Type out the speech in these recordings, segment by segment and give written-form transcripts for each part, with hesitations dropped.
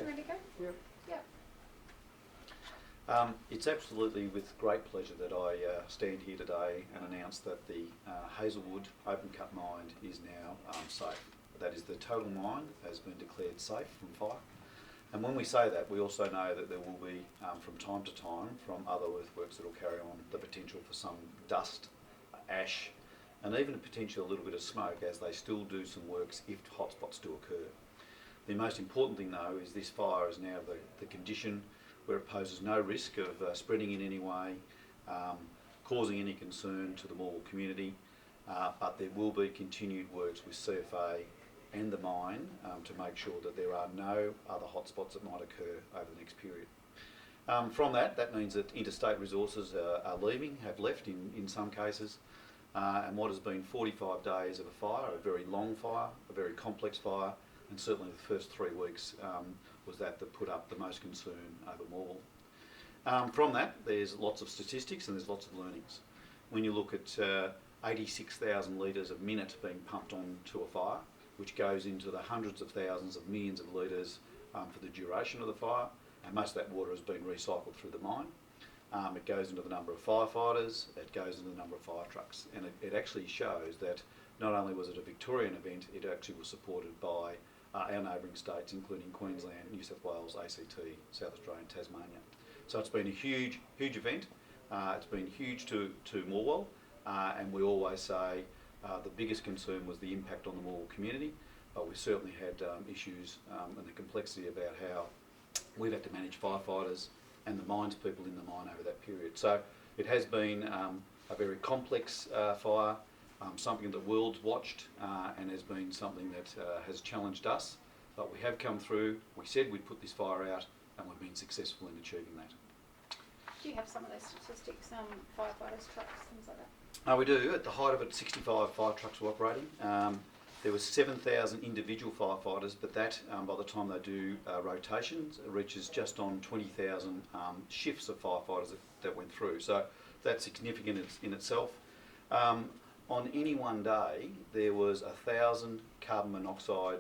ready to go? Yep. Yep. It's absolutely with great pleasure that I stand here today and announce that the Hazelwood open cut mine is now safe. That is, the total mine has been declared safe from fire. And when we say that, we also know that there will be, from time to time, from other earthworks that will carry on, the potential for some dust, ash, and even a potential little bit of smoke as they still do some works if hotspots do occur. The most important thing though is this fire is now the condition where it poses no risk of spreading in any way, causing any concern to the Morwell community, but there will be continued works with CFA and the mine to make sure that there are no other hotspots that might occur over the next period. From that means that interstate resources have left in some cases, and what has been 45 days of a fire, a very long fire, a very complex fire, and certainly the first 3 weeks was that put up the most concern over Morwell. From that, there's lots of statistics and there's lots of learnings. When you look at 86,000 litres a minute being pumped onto a fire, which goes into the hundreds of thousands of millions of litres for the duration of the fire, and most of that water has been recycled through the mine. It goes into the number of firefighters, it goes into the number of fire trucks, and it actually shows that not only was it a Victorian event, it actually was supported by our neighbouring states, including Queensland, New South Wales, ACT, South Australia and Tasmania. So it's been a huge event. It's been huge to Morwell, and we always say the biggest concern was the impact on the Morwell community, but we certainly had issues and the complexity about how we've had to manage firefighters and the mines people in the mine over that period. So it has been a very complex fire, something the world's watched and has been something that has challenged us, but we have come through. We said we'd put this fire out and we've been successful in achieving that. Do you have some of those statistics, firefighters, trucks, things like that? We do. At the height of it, 65 fire trucks were operating. There was 7,000 individual firefighters, but that, by the time they do rotations, it reaches just on 20,000 shifts of firefighters that went through. So that's significant in itself. On any one day, there was 1,000 carbon monoxide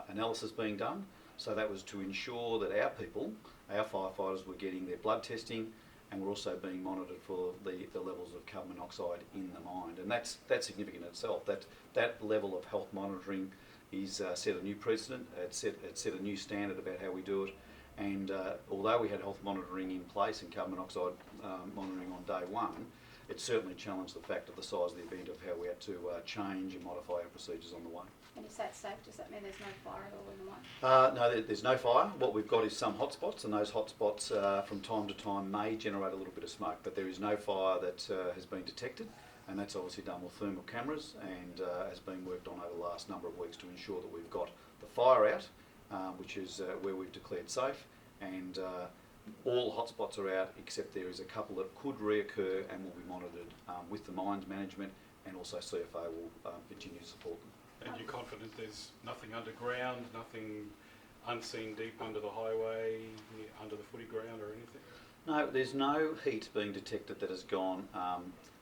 analysis being done. So that was to ensure that our people, our firefighters, were getting their blood testing, and we're also being monitored for the levels of carbon monoxide in the mine, and that's significant in itself. That level of health monitoring is set a new precedent. It set a new standard about how we do it, and although we had health monitoring in place and carbon monoxide monitoring on day one, it certainly challenged the fact of the size of the event of how we had to change and modify our procedures on the way. When you say it's safe, does that mean there's no fire at all in the mine? No, there's no fire. What we've got is some hotspots, and those hotspots from time to time may generate a little bit of smoke, but there is no fire that has been detected, and that's obviously done with thermal cameras and has been worked on over the last number of weeks to ensure that we've got the fire out, which is where we've declared safe, and all hotspots are out except there is a couple that could reoccur and will be monitored with the mines management, and also CFA will continue to support them. And you're confident there's nothing underground, nothing unseen deep under the highway, under the footy ground or anything? No, there's no heat being detected that has gone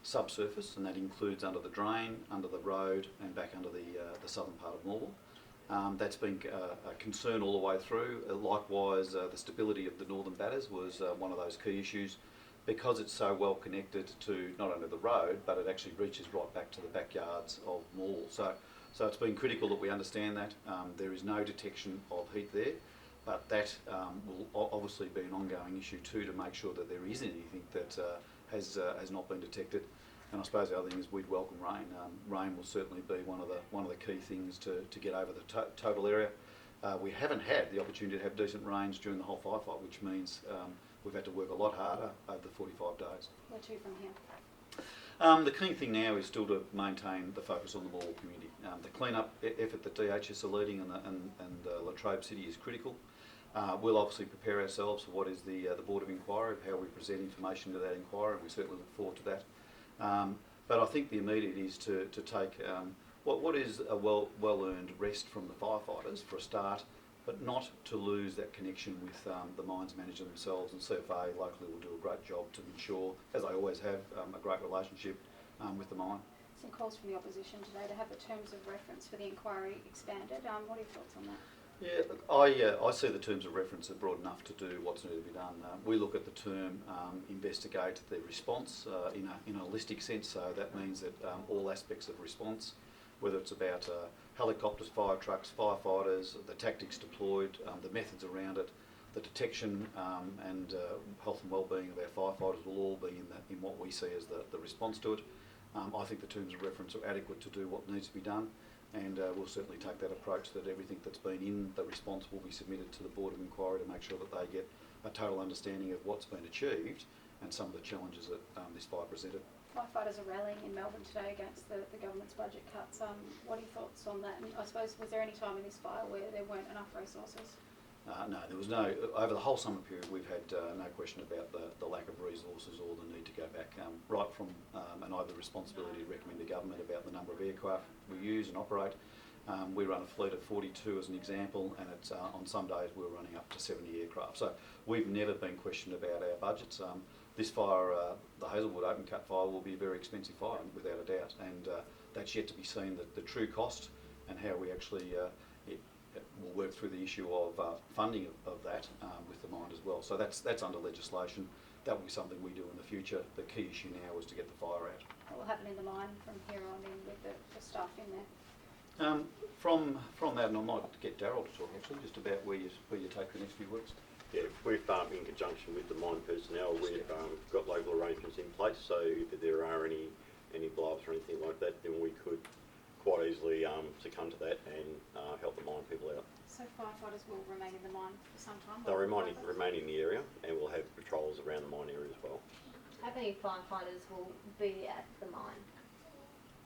subsurface, and that includes under the drain, under the road and back under the southern part of Morwell. That's been a concern all the way through. Likewise, the stability of the northern batters was one of those key issues, because it's so well connected to not only the road, but it actually reaches right back to the backyards of Morwell. So it's been critical that we understand that. There is no detection of heat there, but that will obviously be an ongoing issue too, to make sure that there isn't anything that has not been detected. And I suppose the other thing is we'd welcome rain. Rain will certainly be one of the key things to get over the total area. We haven't had the opportunity to have decent rains during the whole firefight, which means we've had to work a lot harder over the 45 days. Where to from here? The key thing now is still to maintain the focus on the Morwell community. The clean-up effort that DHS are leading and La Trobe City is critical. We'll obviously prepare ourselves for what is the Board of Inquiry, of how we present information to that inquiry, and we certainly look forward to that. But I think the immediate is to take what is a well-earned rest from the firefighters for a start, but not to lose that connection with the mines manager themselves, and CFA locally will do a great job to ensure, as they always have, a great relationship with the mine. Some calls from the opposition today to have the terms of reference for the inquiry expanded. What are your thoughts on that? Yeah, look, I see the terms of reference are broad enough to do what's needed to be done. We look at the term investigate the response in a holistic sense, so that means that all aspects of response, whether it's about helicopters, fire trucks, firefighters, the tactics deployed, the methods around it, the detection and health and well-being of our firefighters will all be in what we see as the response to it. I think the terms of reference are adequate to do what needs to be done. And we'll certainly take that approach that everything that's been in the response will be submitted to the Board of Inquiry to make sure that they get a total understanding of what's been achieved and some of the challenges that this fire presented. Firefighters are rallying in Melbourne today against the government's budget cuts. What are your thoughts on that? And I suppose, was there any time in this fire where there weren't enough resources? No, there was no, over the whole summer period we've had no question about the lack of resources or the need to go back, right from, and I have the responsibility to recommend to government about the number of aircraft we use and operate. We run a fleet of 42 as an example, and it's on some days we're running up to 70 aircraft. So we've never been questioned about our budgets. This fire, the Hazelwood open cut fire, will be a very expensive fire without a doubt, and that's yet to be seen, the true cost and how we actually we'll work through the issue of funding of that with the mine as well. So that's under legislation. That will be something we do in the future. The key issue now is to get the fire out. What will happen in the mine from here on in with the staff in there? From that, and I might get Darryl to talk actually, just about where you take the next few weeks. Yeah, we've in conjunction with the mine personnel, we've got local arrangements in place. So if there are any blow-ups or anything like that, then we could quite easily succumb to that and help the mine people out. So firefighters will remain in the mine for some time? They'll remain in the area, and we'll have patrols around the mine area as well. How many firefighters will be at the mine?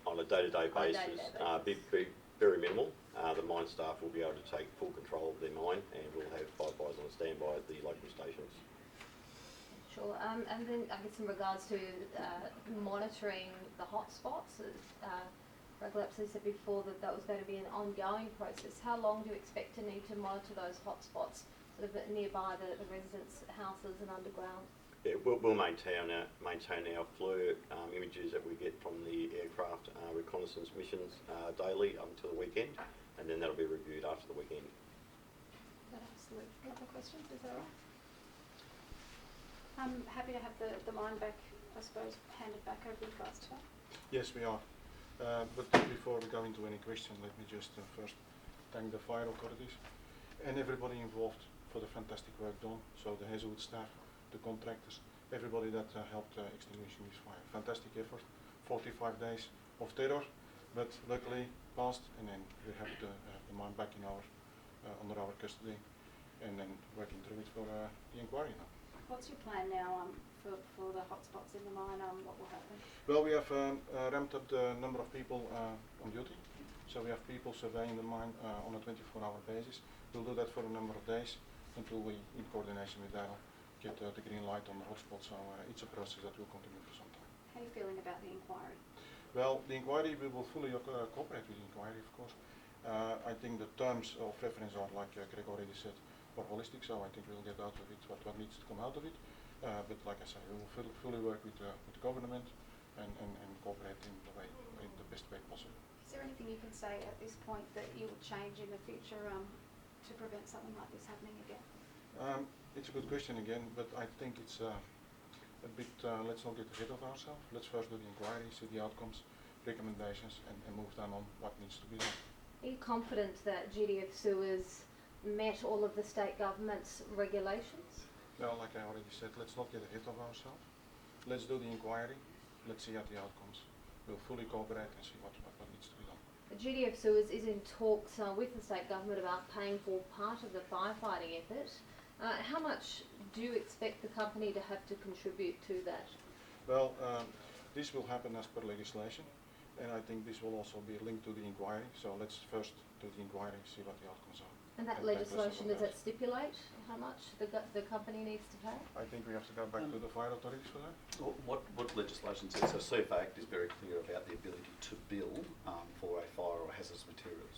On a day-to-day On a basis, day-to-day be very minimal. The mine staff will be able to take full control of their mine, and we'll have firefighters on standby at the local stations. Sure. And then I guess in regards to monitoring the hotspots, Craig Lapsley said before that was going to be an ongoing process. How long do you expect to need to monitor those hotspots, sort of nearby the residents' houses and underground? Yeah, we'll maintain our FLIR images that we get from the aircraft reconnaissance missions daily until the weekend, and then that'll be reviewed after the weekend. Absolutely. A couple of questions, is that right? I'm happy to have the mine back, I suppose, handed back over to you guys today. Yes, we are. But before we go into any question, let me just first thank the fire authorities and everybody involved for the fantastic work done. So the Hazelwood staff, the contractors, everybody that helped extinguishing this fire. Fantastic effort. 45 days of terror, but luckily passed, and then we have the mine back in under our custody, and then working through it for the inquiry now. What's your plan now for the hotspots in the mine? What will happen? Well, we have ramped up the number of people on duty. So we have people surveying the mine on a 24-hour basis. We'll do that for a number of days until we, in coordination with Darryl, get the green light on the hotspot. So it's a process that will continue for some time. How are you feeling about the inquiry? Well, the inquiry, we will fully cooperate with the inquiry, of course. I think the terms of reference are, like Craig already said, more holistic, so I think we'll get out of it what needs to come out of it. But like I said, we will fully work with the government and cooperate in the best way possible. Is there anything you can say at this point that you will change in the future to prevent something like this happening again? It's a good question again, but I think it's a bit, let's not get ahead of ourselves. Let's first do the inquiry, see the outcomes, recommendations, and move down on what needs to be done. Are you confident that GDF Suez met all of the state government's regulations? Well, like I already said, let's not get ahead of ourselves. Let's do the inquiry, let's see at the outcomes. We'll fully cooperate and see what needs to be done. GDF Suez is in talks with the state government about paying for part of the firefighting effort. How much do you expect the company to have to contribute to that? Well, this will happen as per legislation, and I think this will also be linked to the inquiry. So let's first do the inquiry, see what the outcomes are. And that legislation, does that stipulate how much the company needs to pay? I think we have to go back to the fire authorities for that. What legislation says, so CFA Act is very clear about the ability to bill for a fire or hazardous materials.